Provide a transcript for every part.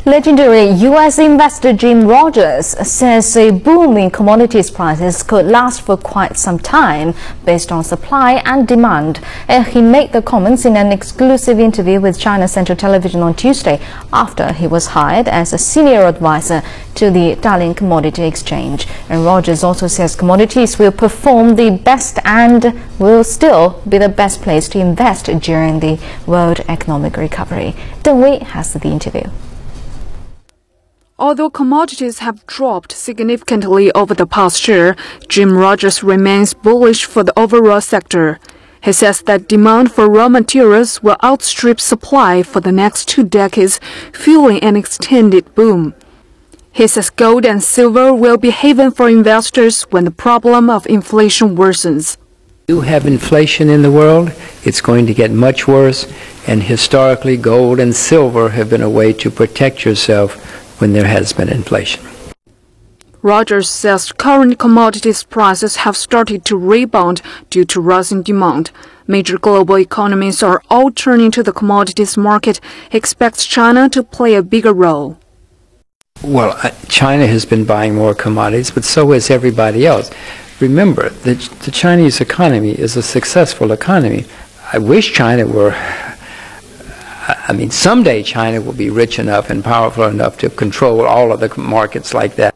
Legendary U.S. investor Jim Rogers says a boom in commodities prices could last for quite some time based on supply and demand. He made the comments in an exclusive interview with China Central Television on Tuesday after he was hired as a senior advisor to the Dalian Commodity Exchange. And Rogers also says commodities will perform the best and will still be the best place to invest during the world economic recovery. Deng Wei has the interview. Although commodities have dropped significantly over the past year, Jim Rogers remains bullish for the overall sector. He says that demand for raw materials will outstrip supply for the next 2 decades, fueling an extended boom. He says gold and silver will be haven for investors when the problem of inflation worsens. You have inflation in the world, it's going to get much worse, and historically gold and silver have been a way to protect yourself when there has been inflation. Rogers says current commodities prices have started to rebound due to rising demand. Major global economies are all turning to the commodities market. He expects China to play a bigger role. Well, China has been buying more commodities, but so has everybody else. Remember that the Chinese economy is a successful economy. I wish China were... someday China will be rich enough and powerful enough to control all of the markets like that.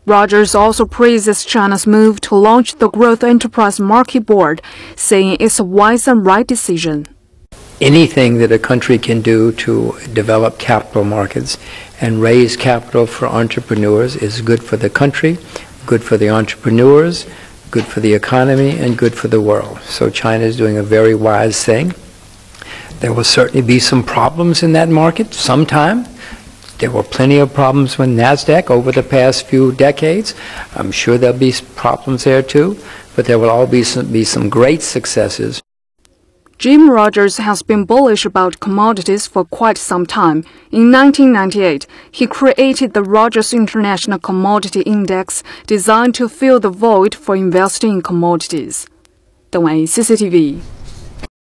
Rogers also praises China's move to launch the Growth Enterprise Market Board, saying it's a wise and right decision. Anything that a country can do to develop capital markets and raise capital for entrepreneurs is good for the country, good for the entrepreneurs, good for the economy, and good for the world. So China is doing a very wise thing. There will certainly be some problems in that market sometime. There were plenty of problems with NASDAQ over the past few decades. I'm sure there'll be problems there too, but there will all be some great successes. Jim Rogers has been bullish about commodities for quite some time. In 1998, he created the Rogers International Commodity Index, designed to fill the void for investing in commodities. Deng Wei, CCTV.